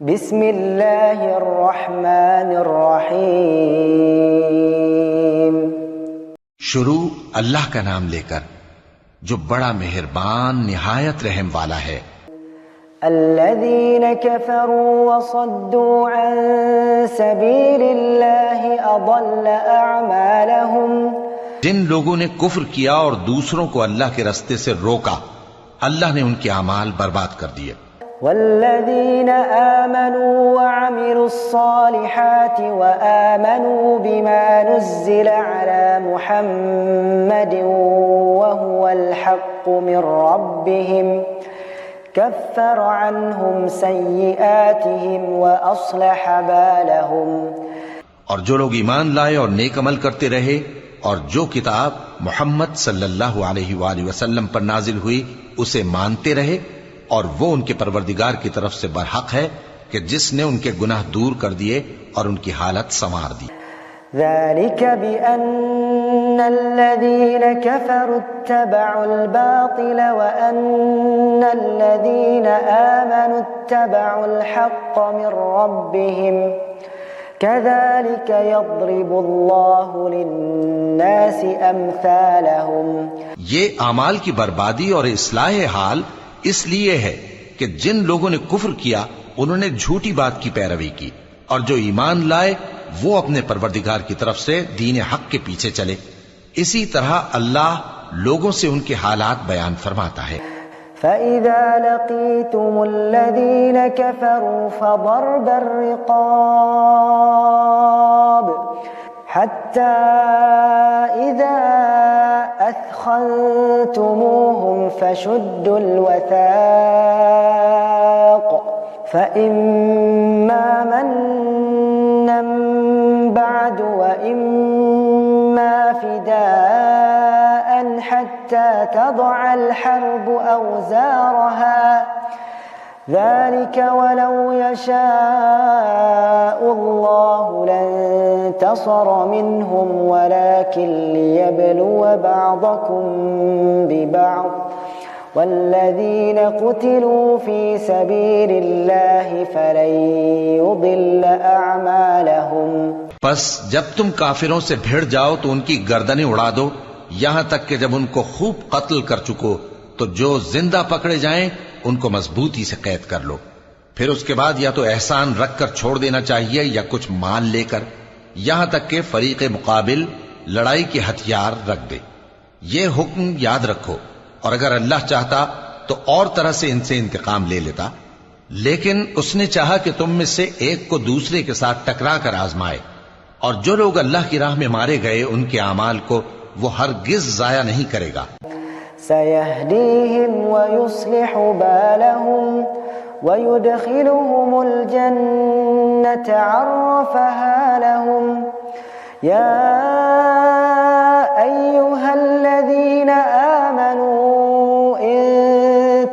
बिस्मिल्लाहिर्रहमानिर्रहीम। शुरू अल्लाह का नाम लेकर जो बड़ा मेहरबान निहायत रहम वाला है। अल्लज़ीन कफ़रू वसद्दू अन सबीलिल्लाहि अदल्ल अअमालहुम। जिन लोगों ने कुफ्र किया और दूसरों को अल्लाह के रास्ते से रोका, अल्लाह ने उनके अमाल बर्बाद कर दिए। वल्लज़ीन आमनू वअमिलुस्सालिहाति वआमनू बिमा नुज़्ज़िल अला मुहम्मदिन वहुवल हक़्क़ु मिर रब्बिहिम कफ़्फ़र अन्हुम सय्यिआतिहिम वअस्लह बालहुम। और जो लोग ईमान लाए और नेक अमल करते रहे और जो किताब मोहम्मद सल्लल्लाहु अलैहि वसल्लम पर नाजिल हुई उसे मानते रहे, और वो उनके परवरदिगार की तरफ से बरहक है कि जिसने उनके गुनाह दूर कर दिए और उनकी हालत संवार दी। ज़ालिक बिअन्नल्लज़ीन कफ़रू इत्तबअुल बातिल व अन्नल्लज़ीन आमनू इत्तबअुल हक़्क़ मिर रब्बिहिम कज़ालिक यضरिबुल्लाहु लिन्नासि अम्सालहुम। ये आमाल की बर्बादी और इस्लाह हाल इसलिए है कि जिन लोगों ने कुफ्र किया उन्होंने झूठी बात की पैरवी की, और जो ईमान लाए वो अपने परवरदिगार की तरफ से दीन हक के पीछे चले। इसी तरह अल्लाह लोगों से उनके हालात बयान फरमाता है। फ़इज़ा लक़ीतुमुल्लज़ीन कफ़रू फ़ज़रबर रिक़ाब हत्ता इज़ा अथख़न्तुमूहुम फ़शुद्दुल वसाक़ फ़इम्मा मन्नन बअद व इम्मा फ़िदाअन हत्ता तज़अल हर्बु औज़ारहा ज़ालिक वलौ यशाअुल्लाहु लंतसर मिनहुम वलाकिन लियब्लुव बअदकुम बिबअद वल्लज़ीन क़ुतिलू फ़ी सबीलिल्लाहि फ़लन युज़िल्ल अअमालहुम। बस जब तुम काफिरों से भिड़ जाओ तो उनकी गर्दनें उड़ा दो, यहां तक कि जब उनको खूब कत्ल कर चुको तो जो जिंदा पकड़े जाएं उनको मजबूती से कैद कर लो। फिर उसके बाद या तो एहसान रख कर छोड़ देना चाहिए या कुछ माल लेकर, यहां तक कि फरीक़े मुकाबिल लड़ाई के हथियार रख दे। ये हुक्म याद रखो, और अगर अल्लाह चाहता तो और तरह से इनसे इंतकाम ले लेता, लेकिन उसने चाहा कि तुम में से एक को दूसरे के साथ टकरा कर आजमाए। और जो लोग अल्लाह की राह में मारे गए उनके अमाल को वो हरगिज जाया नहीं करेगा। सयहदीहिम व युस्लिहु बालहुम व युदखिलुहुमुल जन्नत अर्रफहा लहुम। या अय्युहल्लज़ीना आमनू इन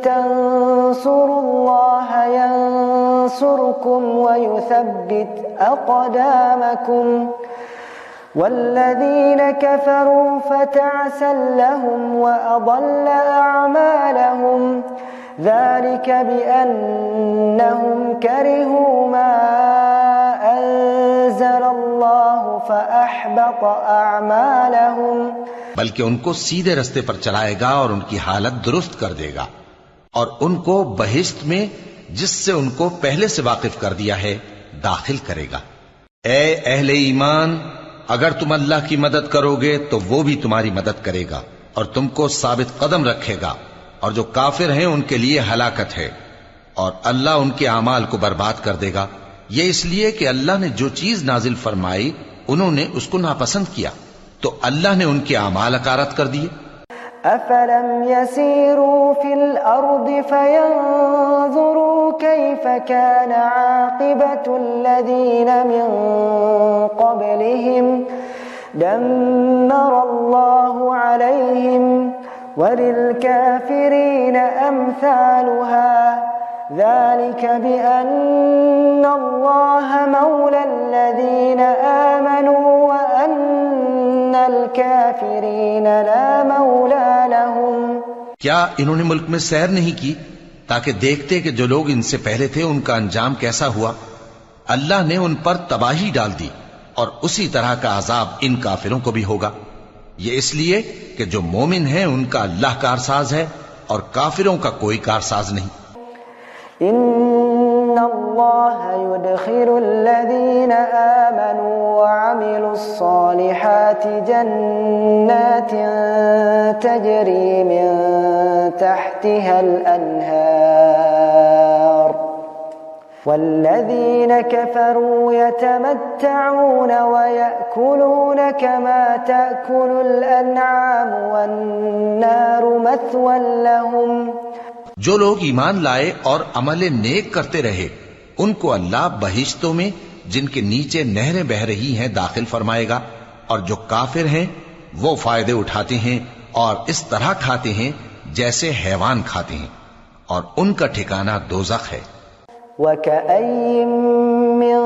तंसुरुल्लाह यंसुरकुम व युथब्बित अक़दामकुम वल्लज़ीन कफ़रू फ़तअसन लहुम व अضل अअमालहुम ज़ालिक बिअन्नहुम करिहू मा अंज़लल्लाहु फ़अहबत अअमालहुम। बल्कि उनको सीधे रास्ते पर चलाएगा और उनकी हालत दुरुस्त कर देगा, और उनको बहिश्त में जिससे उनको पहले से वाकिफ कर दिया है दाखिल करेगा। ए अहले ईमान, अगर तुम अल्लाह की मदद करोगे तो वो भी तुम्हारी मदद करेगा और तुमको साबित कदम रखेगा, और जो काफिर हैं उनके लिए हलाकत है, और अल्लाह उनके अमाल को बर्बाद कर देगा। ये इसलिए कि अल्लाह ने जो चीज नाजिल फरमाई उन्होंने उसको नापसंद किया, तो अल्लाह ने उनके अमाल अकारत कर दिए। अफलम यसीरू फिल अर्दि फयंजुरू कैफ कान आक़िबतुल्लज़ीन मिन क़ब्लिहिम दम्मरल्लाहु अलैहिम वलिलकाफ़िरीन अम्सालुहा ज़ालिक बिअन्नल्लाह मौलल्लज़ीन आमनू व अन्नल काफ़िरीन ला मौला लहुम। क्या इन्होंने मुल्क में सैर नहीं की? ताकि देखते कि जो लोग इनसे पहले थे उनका अंजाम कैसा हुआ। अल्लाह ने उन पर तबाही डाल दी और उसी तरह का अजाब इन काफिरों को भी होगा। ये इसलिए कि जो मोमिन है उनका अल्लाह कारसाज है और काफिरों का कोई कारसाज नहीं। इन्नल्लाह युदखिलुल्लज़ीना आमनू व अमिलुस्सालिहाति जन्नातिन तजरी मिन तहतिहल अन्हार वल्लज़ीन कफरू यतमत्तऊन व यअकुलून कमा तअकुलुल अन्आम वन्नारु मथवन लहुम। जो लोग ईमान लाए और अमल नेक करते रहे उनको अल्लाह बहिश्तों में जिनके नीचे नहरें बह रही हैं दाखिल फरमाएगा, और जो काफिर हैं वो फायदे उठाते हैं और इस तरह खाते हैं जैसे हैवान खाते हैं, और उनका ठिकाना दोज़ख है। वकअय्यिम मिन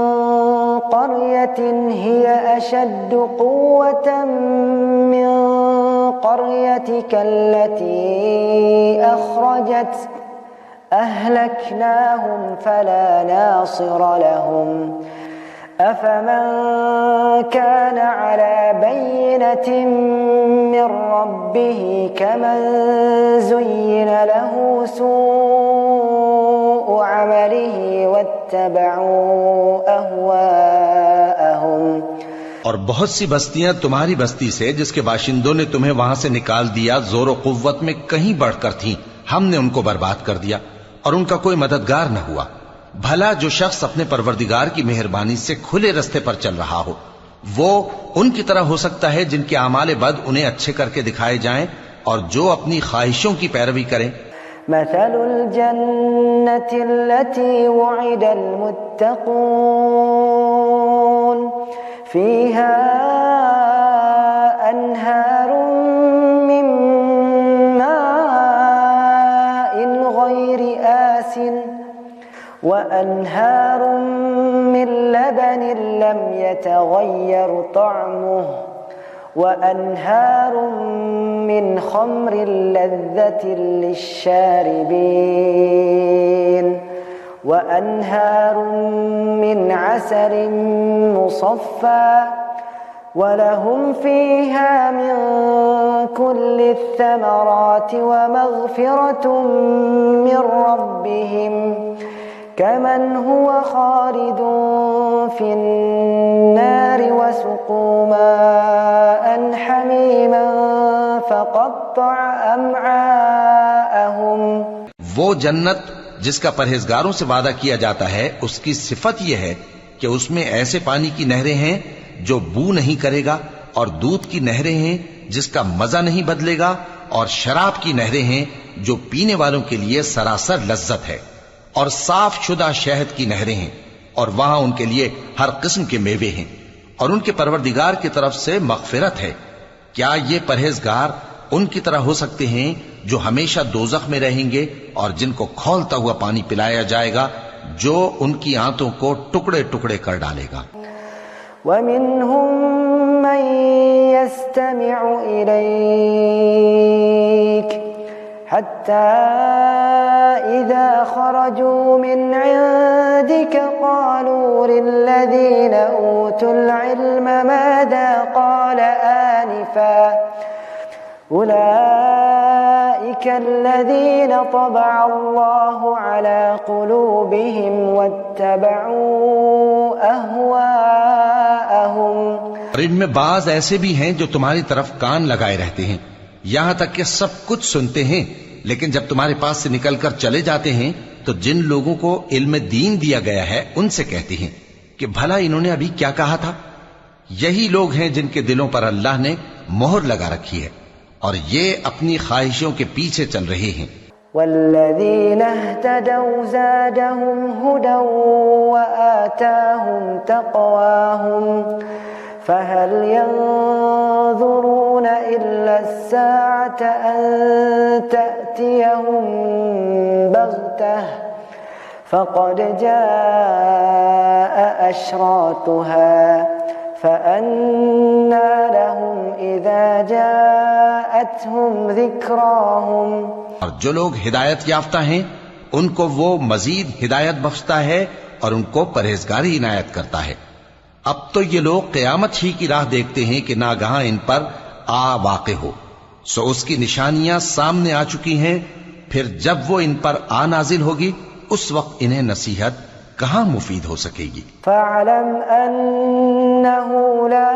क़र्यतिन हिय अशद्दु क़ुव्वतन मिन क़र्यतिका अल्लती अख़रजत अहलकनाहुम फला नासिर लहुम अफमन कान अला बय्यिनतिन मिन रब्बिही कमन ज़ुय्यिन लहू सूअु अमलिही वत्तबअू अहवाअहुम। और बहुत सी बस्तियां तुम्हारी बस्ती से जिसके बाशिंदों ने तुम्हें वहां से निकाल दिया जोर व कुव्वत में कहीं बढ़कर थीं, हमने उनको बर्बाद कर दिया और उनका कोई मददगार न हुआ। भला जो शख्स अपने परवरदिगार की मेहरबानी से खुले रास्ते पर चल रहा हो वो उनकी तरह हो सकता है जिनके आमाले बद उन्हें अच्छे करके दिखाए जाएं और जो अपनी ख्वाहिशों की पैरवी करें। मसलुल जन्नति अल्लती वुइदल मुत्तक़ून फीहा अन्हारुम मिन माइन गैरि आसिन व अन्हारुम मिन लबनिन लम यतगय्यर तअमुहु व अन्हारुम मिन खम्रिन लज़्ज़तिन लिश्शारिबीन व अन्हारुम मिन असलिन मुसफ़्फ़ा व लहुम फ़ीहा मिन कुल्लि थमराति व मग़फ़िरतुम मिन रब्बिहिम कमन हुवा खालिदुन फ़िन्नारि वसुक़ू माअन हमीमन फ़क़त्तअ अमआअहुम। वो जन्नत जिसका परहेजगारों से वादा किया जाता है उसकी सिफत यह है कि उसमें ऐसे पानी की नहरें हैं जो बू नहीं करेगा, और दूध की नहरें हैं जिसका मजा नहीं बदलेगा, और शराब की नहरें हैं जो पीने वालों के लिए सरासर लज्जत है, और साफ शुदा शहद की नहरें हैं, और वहां उनके लिए हर किस्म के मेवे हैं, और उनके परवरदिगार की तरफ से मग़फ़िरत है। क्या ये परहेजगार उनकी तरह हो सकते हैं जो हमेशा दोज़ख में रहेंगे और जिनको खौलता हुआ पानी पिलाया जाएगा जो उनकी आंतों को टुकड़े टुकड़े कर डालेगा। वमिन्हुम मन यस्तमिउ इलैक हत्ता इज़ा खरजू मिन इंदिक क़ालू लिल्लज़ीना ऊतुल इल्म माज़ा क़ाल आनिफ़ा उलाइका अल्लज़ीना तबअ अल्लाहु अला क़ुलूबिहिम वत्तबअू अहवाअहुम। और इनमें बाज ऐसे भी हैं जो तुम्हारी तरफ कान लगाए रहते हैं, यहां तक कि सब कुछ सुनते हैं, लेकिन जब तुम्हारे पास से निकलकर चले जाते हैं तो जिन लोगों को इल्म दीन दिया गया है उनसे कहते हैं कि भला इन्होंने अभी क्या कहा था। यही लोग हैं जिनके दिलों पर अल्लाह ने मोहर लगा रखी है और ये अपनी ख्वाहिशों के पीछे चल रहे हैं। वल्लज़ीना इह्तदौ ज़ादहुम हुदन व आताहुम तक़वाहुम फहल यंज़ुरूना इल्ला अस्साअत अन तअतियहुम बग़तह फ़क़द जाअ अशरातुहा फ़अन्ना लहुम इज़ा जाअतहुम ज़िक्राहुम। और जो लोग हिदायत याफ्ता हैं उनको वो मजीद हिदायत बख्शता है और उनको परहेजगारी इनायत करता है। अब तो ये लोग क़यामत ही की राह देखते हैं कि नागहां इन पर आ वाक़े हो। सो उसकी निशानियां सामने आ चुकी हैं। फिर जब वो इन पर आ नाजिल होगी, उस वक्त इन्हें नसीहत कहां मुफीद हो सकेगी। फ़अलम अन्नहु ला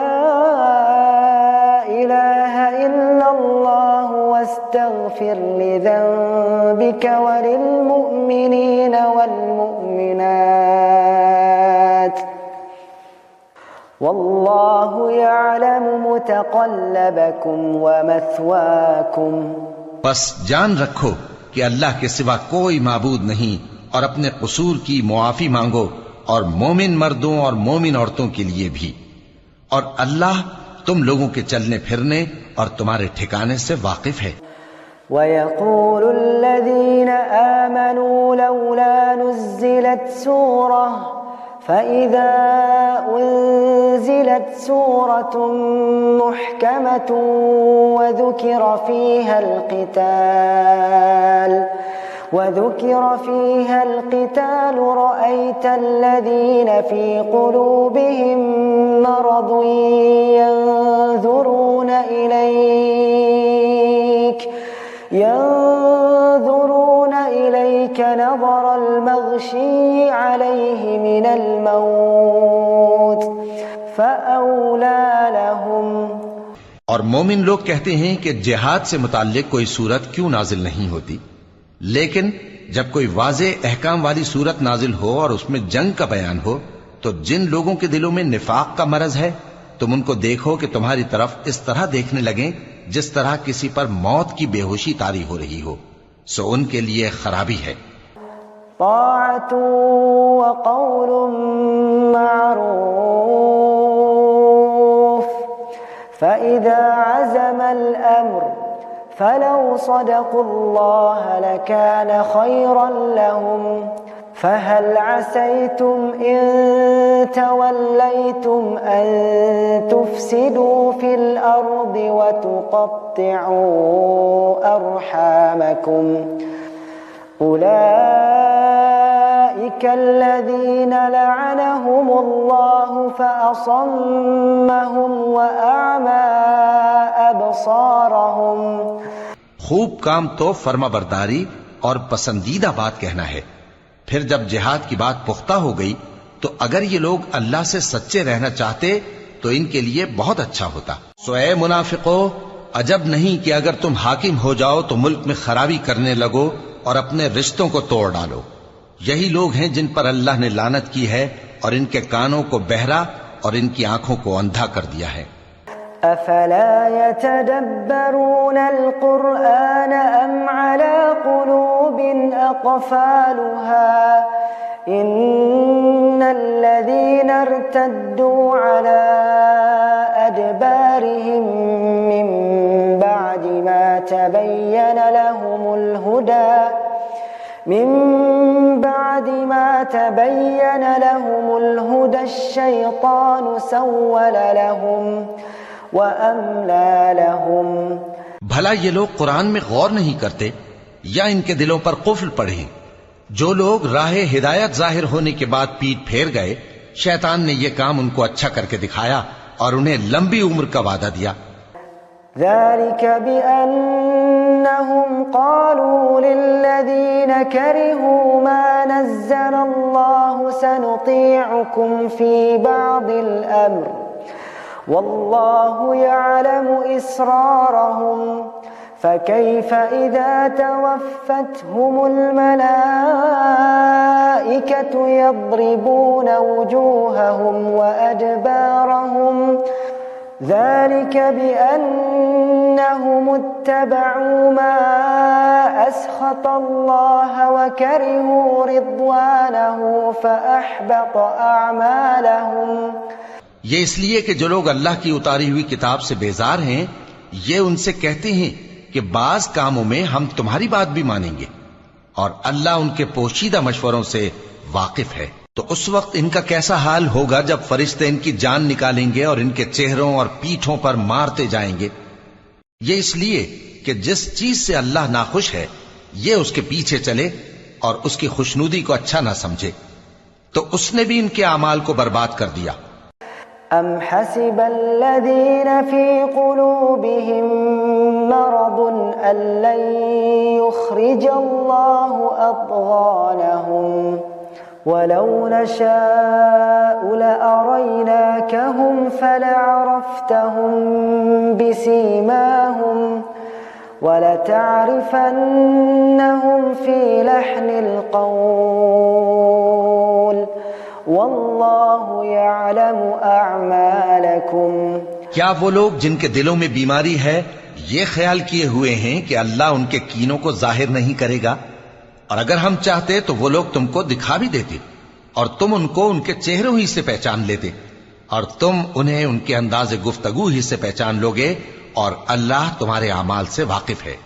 इलाहा इल्लल्लाह वस्तग़फिर लिज़ंबिका वलिलमुअ्मिनीना वल्मुअ्मिनात वल्लाहु यअलमु मुतक़ल्लबकुम वमथवाकुम। बस जान रखो कि अल्लाह के सिवा कोई माबूद नहीं और अपने कसूर की मुआफी मांगो, और मोमिन मर्दों और मोमिन औरतों के लिए भी। और अल्लाह तुम लोगों के चलने फिरने और तुम्हारे ठिकाने से वाकिफ है। वयक़ूलुल्लज़ीना आमनू लौला नुज़्ज़िलत सूरह फ़इज़ा उन्ज़िलत सूरतुन मुहकमतुन وذكر فيها القتال رأيت الذين في قلوبهم مرض ينظرون إليك نظر المغشي عليه من الموت فأولى لهم। और मोमिन लोग कहते हैं कि जिहाद से मुताल्लिक कोई सूरत क्यों नाजिल नहीं होती, लेकिन जब कोई वाज़े अहकाम वाली सूरत नाजिल हो और उसमें जंग का बयान हो, तो जिन लोगों के दिलों में निफाक का मरज है, तुम उनको देखो कि तुम्हारी तरफ इस तरह देखने लगें जिस तरह किसी पर मौत की बेहोशी तारी हो रही हो। सो उनके लिए खराबी है। ताअतु व क़ौलुन मारूफ फ़इज़ा अज़मल अम्र फलौ सदक़ुल्लाह लकान खैरन लहुम फहल असैतुम इन तवल्लैतुम अन तुफ़सिदू फिल अर्दि व तुक़त्तिअू अर्हामकुम उलाइका अल्लज़ीना लअनहुमुल्लाहु फ़असम्महुम व अअमा अबसारहुम। खूब काम तो फर्माबरदारी और पसंदीदा बात कहना है। फिर जब जिहाद की बात पुख्ता हो गई, तो अगर ये लोग अल्लाह से सच्चे रहना चाहते तो इनके लिए बहुत अच्छा होता। सो ए मुनाफिको, अजब नहीं कि अगर तुम हाकिम हो जाओ तो मुल्क में खराबी करने लगो और अपने रिश्तों को तोड़ डालो। यही लोग हैं जिन पर अल्लाह ने लानत की है और इनके कानों को बहरा और इनकी आंखों को अंधा कर दिया है। अफला यतदब्बरून अल-कुरआन अम अला कुलूबिन अक़फ़ालुहा इन्नल्लज़ीना इर्तद्दू अला अदबारिहिम मिन बअदि मा तबय्यन लहुमुल हुदा अश-शैतानु सव्वल लहुम भला ये लोग कुरान में गौर नहीं करते या इनके दिलों पर कुफ्र पड़े? जो लोग राह हिदायत जाहिर होने के बाद पीठ फेर गए, शैतान ने यह काम उनको अच्छा करके दिखाया और उन्हें लंबी उम्र का वादा दिया। ज़ालिक बिअन्नहुम क़ालू लिल्लज़ीना करिहू मा नज़्ज़लल्लाहु सनुतीअकुम फ़ी बअदिल अम्र वल्लाहु यअलमु इसरारहुम फ़कैफ़ इज़ा तवफ़्फ़तहुमुल मलाइकतु यضرबून वुजूहहुम व अदबारहुम ज़ालिक बिअन्नहुम इत्तबअू मा अस्ख़तल्लाह व करिहू रिضवानहु फ़अहबत अअमालहुम। ये इसलिए कि जो लोग अल्लाह की उतारी हुई किताब से बेजार हैं, ये उनसे कहते हैं कि बाज कामों में हम तुम्हारी बात भी मानेंगे, और अल्लाह उनके पोशीदा मशवरों से वाकिफ है। तो उस वक्त इनका कैसा हाल होगा जब फरिश्ते इनकी जान निकालेंगे और इनके चेहरों और पीठों पर मारते जाएंगे। ये इसलिए कि जिस चीज से अल्लाह नाखुश है, ये उसके पीछे चले और उसकी खुशनुदी को अच्छा ना समझे, तो उसने भी इनके अमाल को बर्बाद कर दिया। अम हसिबल्लज़ीना फी क़ुलूबिहिम मरदुन अल्लन युख़रिजल्लाहु अद्ग़ानहुम वलौ नशाअु लअरयनाकहुम फलअरफ्तहुम बिसीमाहुम वलतअरिफन्नहुम फी लहनिल क़ौल वल्लाहु यअलमु अअमालकुम। क्या वो लोग जिनके दिलों में बीमारी है ये ख्याल किए हुए हैं कि अल्लाह उनके कीनों को जाहिर नहीं करेगा? और अगर हम चाहते तो वो लोग तुमको दिखा भी देते और तुम उनको उनके चेहरों ही से पहचान लेते, और तुम उन्हें उनके अंदाज़े गुफ्तगू ही से पहचान लोगे, और अल्लाह तुम्हारे अमाल से वाकिफ है।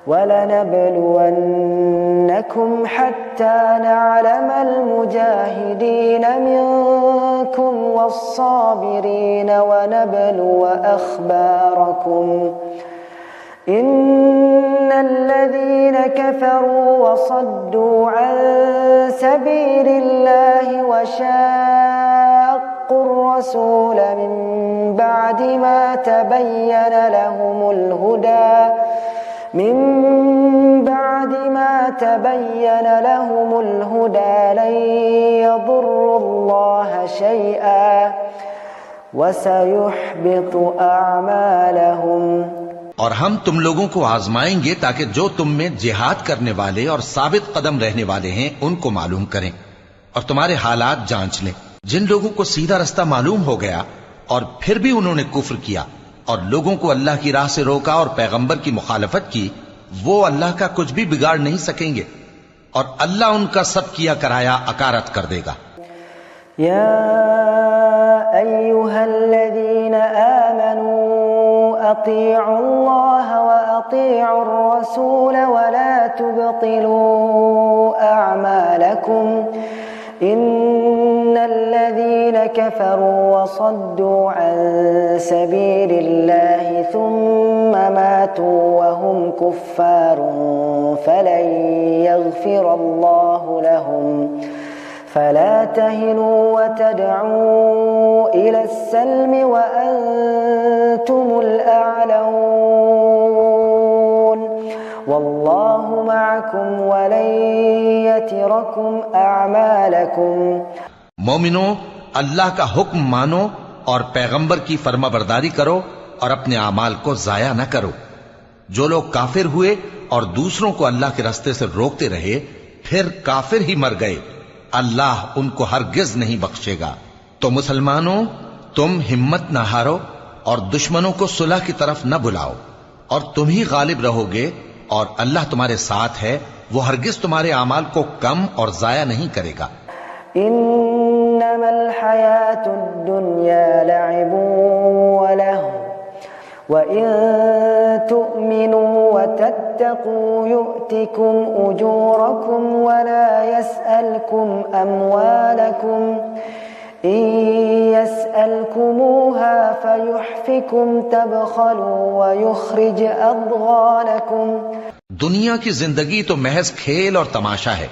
वलनबलुवन्नकुम हत्ता नअलमल मुजाहिदीन मिनकुम वस्साबिरीन वनबलुव अखबारकुम इन्नल्लज़ीन कफ़रू वसद्दू अन सबीलिल्लाहि वशाक़्क़ुर रसूल मिन बअदि मा तबय्यन लहुमुल हुदा लन यदुर्रुल्लाह शैआ वसयुहबितु अअमालहुम। और हम तुम लोगों को आजमाएंगे ताकि जो तुम में जिहाद करने वाले और साबित कदम रहने वाले हैं उनको मालूम करें और तुम्हारे हालात जांच लें। जिन लोगों को सीधा रास्ता मालूम हो गया और फिर भी उन्होंने कुफ्र किया और लोगों को अल्लाह की राह से रोका और पैगंबर की मुखालफत की, वो अल्लाह का कुछ भी बिगाड़ नहीं सकेंगे और अल्लाह उनका सब किया कराया अकारत कर देगा। या अय्युहल्लज़ीना आमनू अतीउल्लाह व अतीउर रसूल व ला तुबतिलू अअमालकुम इन्नल्लज़ीना कफ़रू वसद्दू अन सबीलिल्लाहि सुम्मा मातू वहुम कुफ्फारुन फलन यग़फ़िरल्लाहु लहुम फला तहिनू वतदअू इलस्सल्मि वअंतुमुल अअलऊन वल्लाहु मअकुम वलन यतिरकुम अअमालकुम। मोमिनो, अल्लाह का हुक्म मानो और पैगंबर की फर्माबरदारी करो और अपने अमाल को जाया न करो। जो लोग काफिर हुए और दूसरों को अल्लाह के रास्ते से रोकते रहे फिर काफिर ही मर गए, अल्लाह उनको हरगिज नहीं बख्शेगा। तो मुसलमानों, तुम हिम्मत न हारो और दुश्मनों को सुलह की तरफ न बुलाओ, और तुम ही गालिब रहोगे, और अल्लाह तुम्हारे साथ है, वो हरगिज तुम्हारे अमाल को कम और जाया नहीं करेगा। इन्नमल हयातुद दुन्या लइबुन व लहव व इन तु'मिनू व तत्तकू यु'तिकुम उजूरकुम व ला यसअलकुम अमवालकुम इन यसअलकुमूहा फयुहफिकुम तबखलू व युखरिज अद्गानकुम। दुनिया की जिंदगी तो महज खेल और तमाशा है,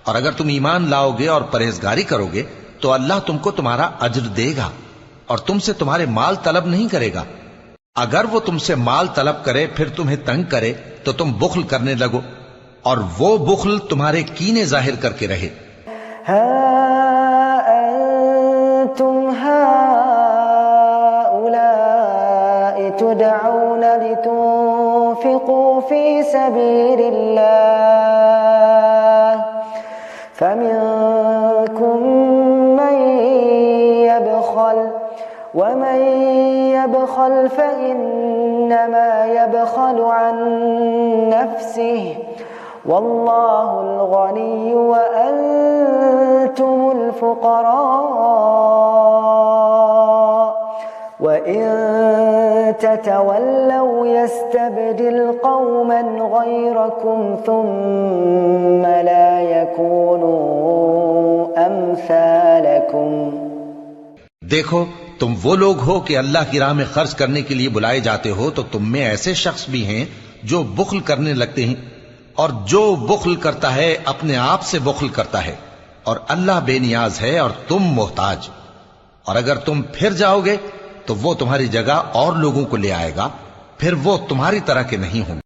और अगर तुम ईमान लाओगे और परहेजगारी करोगे तो अल्लाह तुमको तुम्हारा अज्र देगा और तुमसे तुम्हारे माल तलब नहीं करेगा। अगर वो तुमसे माल तलब करे फिर तुम्हें तंग करे तो तुम बुख्ल करने लगो, और वो बुख्ल तुम्हारे कीने जाहिर करके रहे। अंतुम हाउलाइ तुदअऊन लितुनफिकू फी सबीलिल्लाह फमिनकुम मन यबखल वमन यबखल फइन्नमा यबखलु अन नफ्सिहि वल्लाहुल गनिय्यु व अंतुमुल फुक़रा व इन ततवल्लौ यस्तबदिल क़ौमन गयरकुम थुम्मा ला यकूनू अम्सालकुम। देखो, तुम वो लोग हो कि अल्लाह की राह में खर्च करने के लिए बुलाए जाते हो, तो तुम में ऐसे शख्स भी हैं जो बुख्ल करने लगते हैं, और जो बुख्ल करता है अपने आप से बुख्ल करता है, और अल्लाह बेनियाज है और तुम मोहताज। और अगर तुम फिर जाओगे तो वो तुम्हारी जगह और लोगों को ले आएगा, फिर वो तुम्हारी तरह के नहीं होंगे।